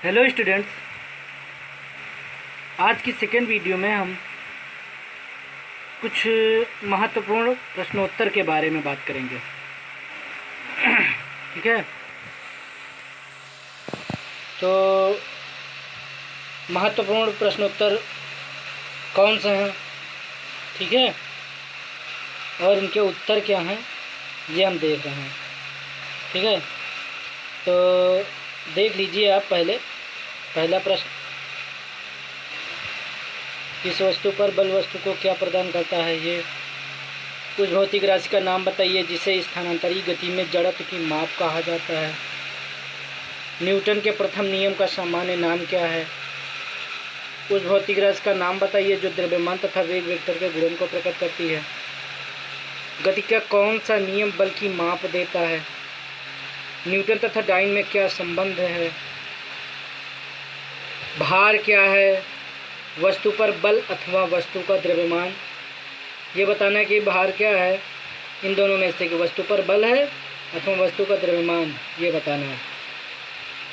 Hello students, आज की second video में हम कुछ महत्वपूर्ण प्रश्नोत्तर के बारे में बात करेंगे। ठीक है, तो महत्वपूर्ण प्रश्नोत्तर कौन से हैं, ठीक है, और इनके उत्तर क्या हैं ये हम देख रहे हैं। ठीक है, तो देख लीजिए आप। पहला प्रश्न, किस वस्तु पर बल वस्तु को क्या प्रदान करता है? ये उस भौतिक राशि का नाम बताइए जिसे स्थानांतरित गति में जड़त्व की माप कहा जाता है। न्यूटन के प्रथम नियम का सामान्य नाम क्या है? उस भौतिक राशि का नाम बताइए जो द्रव्यमान तथा वेग वेक्टर के गुणन को प्रकट करती है। गति का कौन सा नियम बल की माप देता है? न्यूटन तथा डाइन में क्या संबंध है? भार क्या है? वस्तु पर बल अथवा वस्तु का द्रव्यमान। ये बताना है कि भार क्या है, इन दोनों में से कि वस्तु पर बल है अथवा वस्तु का द्रव्यमान, ये बताना है।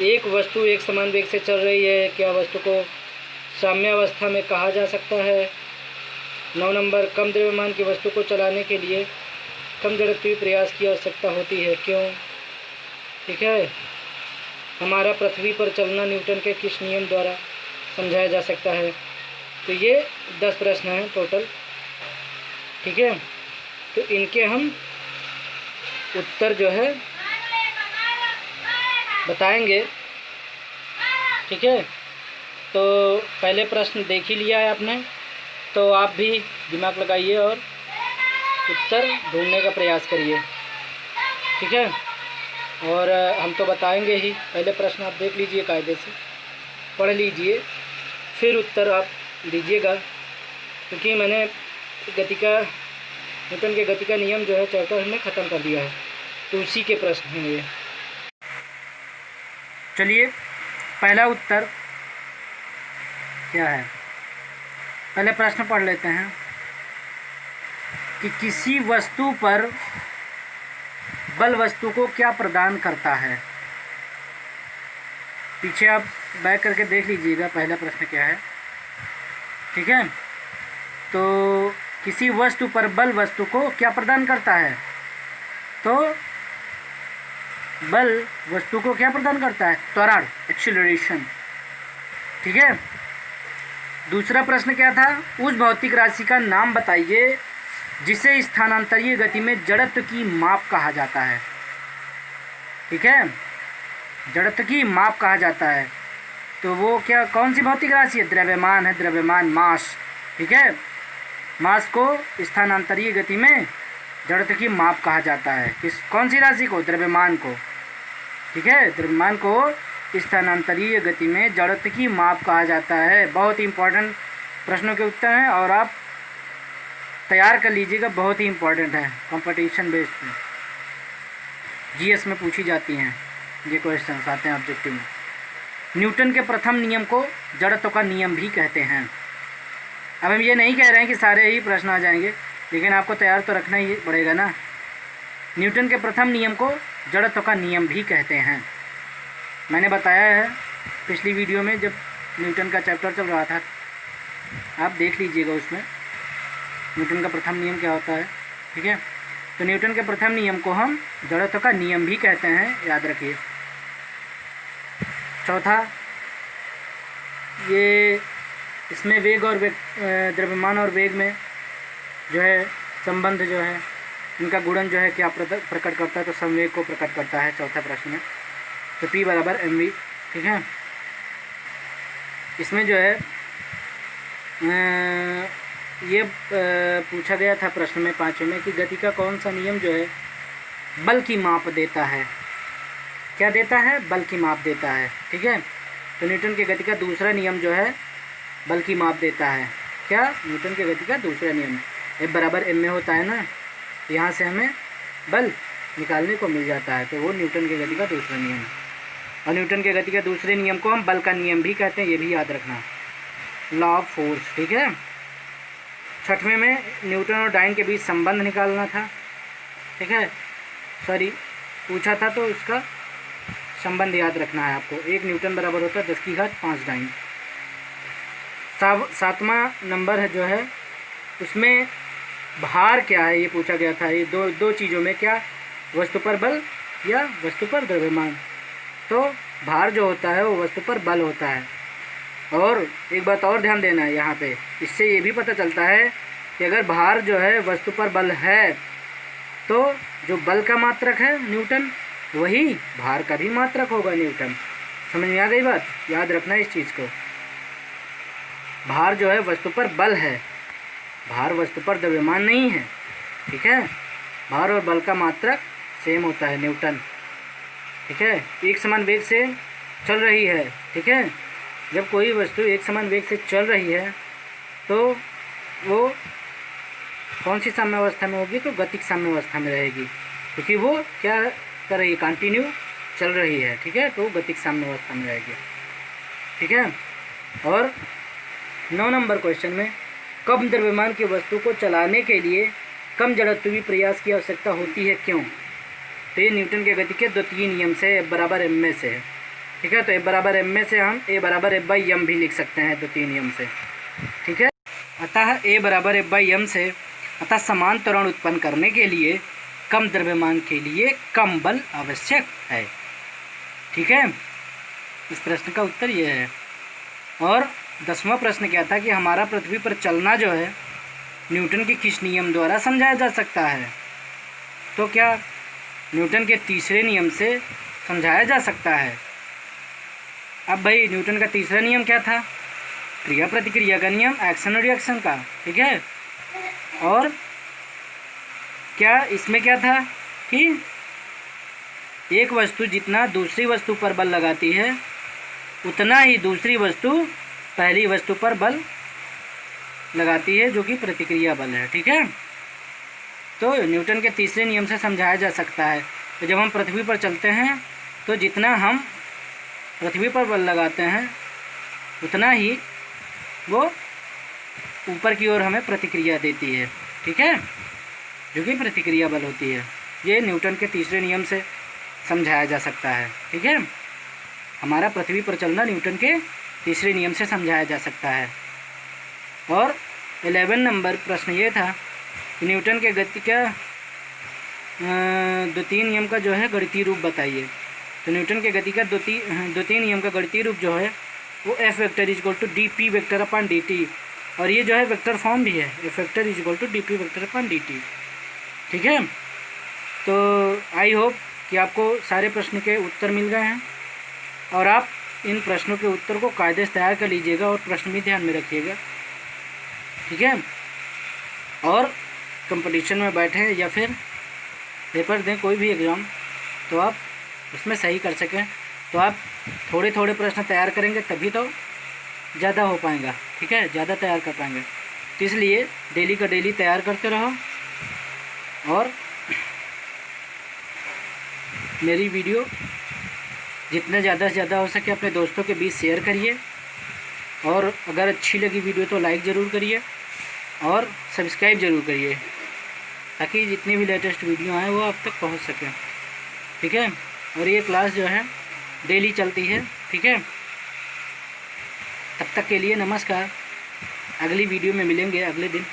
एक वस्तु एक समान वेग से चल रही है, क्या वस्तु को साम्यावस्था में कहा जा सकता है? 9 नंबर, कम द्रव्यमान की वस्तु को चलाने के लिए कम जड़त्वीय प्रयास की आवश्यकता होती है, क्यों? ठीक है, हमारा पृथ्वी पर चलना न्यूटन के किस नियम द्वारा समझाया जा सकता है? तो ये 10 प्रश्न हैं टोटल। ठीक है, तो इनके हम उत्तर जो है बताएंगे। ठीक है, तो पहले प्रश्न देख ही लिया है आपने, तो आप भी दिमाग लगाइए और उत्तर ढूंढने का प्रयास करिए। ठीक है, और हम तो बताएंगे ही। पहले प्रश्न आप देख लीजिए, कायदे से पढ़ लीजिए, फिर उत्तर आप दीजिएगा। क्योंकि मैंने न्यूटन के गति का नियम जो है चैप्टर में ख़त्म कर दिया है, तो उसी के प्रश्न हैं ये। चलिए, पहला उत्तर क्या है, पहले प्रश्न पढ़ लेते हैं कि किसी वस्तु पर बल वस्तु को क्या प्रदान करता है। पीछे आप बैक करके देख लीजिएगा पहला प्रश्न क्या है। ठीक है, तो किसी वस्तु पर बल वस्तु को क्या प्रदान करता है? तो बल वस्तु को क्या प्रदान करता है? त्वरण, एक्सीलरेशन। ठीक है, दूसरा प्रश्न क्या था? उस भौतिक राशि का नाम बताइए जिसे स्थानांतरीय गति में जड़त्व की माप कहा जाता है। ठीक है, जड़त्व की माप कहा जाता है, तो वो क्या, कौन सी भौतिक राशि है? द्रव्यमान है, द्रव्यमान, मास। ठीक है, मास को स्थानांतरीय गति में जड़त्व की माप कहा जाता है। कौन सी राशि को? द्रव्यमान को। ठीक है, द्रव्यमान को स्थानांतरीय गति में जड़त्व की माप कहा जाता है। बहुत ही इंपॉर्टेंट प्रश्नों के उत्तर हैं और आप तैयार कर लीजिएगा, बहुत ही इंपॉर्टेंट है, कंपटीशन बेस्ड में, जीएस में पूछी जाती हैं ये क्वेश्चन आते हैं ऑब्जेक्टिव में। न्यूटन के प्रथम नियम को जड़त्व का नियम भी कहते हैं। अब हम ये नहीं कह रहे हैं कि सारे ही प्रश्न आ जाएंगे, लेकिन आपको तैयार तो रखना ही पड़ेगा ना। न्यूटन के प्रथम नियम को जड़त्व का नियम भी कहते हैं। मैंने बताया है पिछली वीडियो में, जब न्यूटन का चैप्टर चल रहा था, आप देख लीजिएगा उसमें न्यूटन का प्रथम नियम क्या होता है। ठीक है, तो न्यूटन के प्रथम नियम को हम जड़त्व का नियम भी कहते हैं, याद रखिए। चौथा, ये इसमें वेग और द्रव्यमान और वेग में जो है संबंध जो है, इनका गुणन जो है क्या प्रकट करता है? तो संवेग को प्रकट करता है, चौथा प्रश्न में। तो P बराबर mv। ठीक है, इसमें जो है ये पूछा गया था प्रश्न में 5वें में कि गति का कौन सा नियम जो है बल की माप देता है? क्या देता है? बल की माप देता है। ठीक है, तो न्यूटन के गति का दूसरा नियम जो है बल की माप देता है। क्या? न्यूटन के गति का दूसरा नियम F बराबर m में होता है ना, यहाँ से हमें बल निकालने को मिल जाता है, तो वो न्यूटन के गति का दूसरा नियम है। और न्यूटन के गति के दूसरे नियम को हम बल का नियम भी कहते हैं, ये भी याद रखना, लॉ ऑफ फोर्स। ठीक है, 6वें में न्यूटन और डाइन के बीच संबंध निकालना था। ठीक है, सॉरी पूछा था, तो इसका संबंध याद रखना है आपको। 1 न्यूटन बराबर होता है 10 की घात 5 डाइन। 7वां नंबर है जो है उसमें भार क्या है ये पूछा गया था। ये दो चीज़ों में क्या, वस्तु पर बल या वस्तु पर द्रव्यमान। तो भार जो होता है वो वस्तु पर बल होता है। और एक बात और ध्यान देना है यहाँ पे, इससे ये भी पता चलता है कि अगर भार जो है वस्तु पर बल है तो जो बल का मात्रक है न्यूटन, वही भार का भी मात्रक होगा न्यूटन। समझ में आ गई बात? याद रखना इस चीज़ को। भार जो है वस्तु पर बल है, भार वस्तु पर द्रव्यमान नहीं है। ठीक है, भार और बल का मात्रक सेम होता है न्यूटन। ठीक है, एक समान वेग से चल रही है। ठीक है, जब कोई वस्तु एक समान वेग से चल रही है तो वो कौन सी साम्यावस्था में होगी? तो गतिक साम्यावस्था में रहेगी, क्योंकि वो क्या कर रही है? कंटिन्यू चल रही है। ठीक है, तो गतिक साम्यावस्था में रहेगी। ठीक है, और 9 नंबर क्वेश्चन में कम द्रव्यमान की वस्तु को चलाने के लिए कम जड़त्वीय प्रयास की आवश्यकता होती है, क्यों? तो ये न्यूटन के गति के द्वितीय नियम से F बराबर ma से है। ठीक है, तो F बराबर ma से हम A बराबर F/m भी लिख सकते हैं द्वितीय नियम से। ठीक है, अतः A बराबर F/m से, अतः समान त्वरण उत्पन्न करने के लिए कम द्रव्यमान के लिए कम बल आवश्यक है। ठीक है, इस प्रश्न का उत्तर यह है। और 10वां प्रश्न क्या था कि हमारा पृथ्वी पर चलना जो है न्यूटन के किस नियम द्वारा समझाया जा सकता है? तो क्या न्यूटन के तीसरे नियम से समझाया जा सकता है। अब भाई न्यूटन का तीसरा नियम क्या था? क्रिया प्रतिक्रिया का नियम, एक्शन और रिएक्शन का। ठीक है, और क्या इसमें क्या था कि एक वस्तु जितना दूसरी वस्तु पर बल लगाती है उतना ही दूसरी वस्तु पहली वस्तु पर बल लगाती है, जो कि प्रतिक्रिया बल है। ठीक है, तो न्यूटन के तीसरे नियम से समझाया जा सकता है। तो जब हम पृथ्वी पर चलते हैं तो जितना हम पृथ्वी पर बल लगाते हैं उतना ही वो ऊपर की ओर हमें प्रतिक्रिया देती है। ठीक है, जो कि प्रतिक्रिया बल होती है। ये न्यूटन के तीसरे नियम से समझाया जा सकता है। ठीक है, हमारा पृथ्वी पर चलना न्यूटन के तीसरे नियम से समझाया जा सकता है। और 11 नंबर प्रश्न ये था कि न्यूटन के गति का द्वितीय नियम का जो है गणितीय रूप बताइए। तो न्यूटन के गति का द्वितीय नियम का गणितीय रूप जो है वो F vector is equal to dp vector upon dt, और ये जो है वेक्टर फॉर्म भी है, F vector is equal to dp vector upon dt। ठीक है, तो आई होप कि आपको सारे प्रश्न के उत्तर मिल गए हैं, और आप इन प्रश्नों के उत्तर को कायदे से तैयार कर लीजिएगा और प्रश्न भी ध्यान में रखिएगा। ठीक है, और कंपटीशन में बैठें या फिर पेपर दें कोई भी एग्ज़ाम, तो आप उसमें सही कर सकें। तो आप थोड़े थोड़े प्रश्न तैयार करेंगे तभी तो ज़्यादा हो पाएगा। ठीक है, ज़्यादा तैयार कर पाएंगे। तो इसलिए डेली का डेली तैयार करते रहो, और मेरी वीडियो जितना ज़्यादा से ज़्यादा हो सके अपने दोस्तों के बीच शेयर करिए, और अगर अच्छी लगी वीडियो तो लाइक ज़रूर करिए और सब्सक्राइब ज़रूर करिए, ताकि जितनी भी लेटेस्ट वीडियो आए वो आप तक पहुंच सकें। ठीक है, और ये क्लास जो है डेली चलती है। ठीक है, तब तक के लिए नमस्कार। अगली वीडियो में मिलेंगे अगले दिन।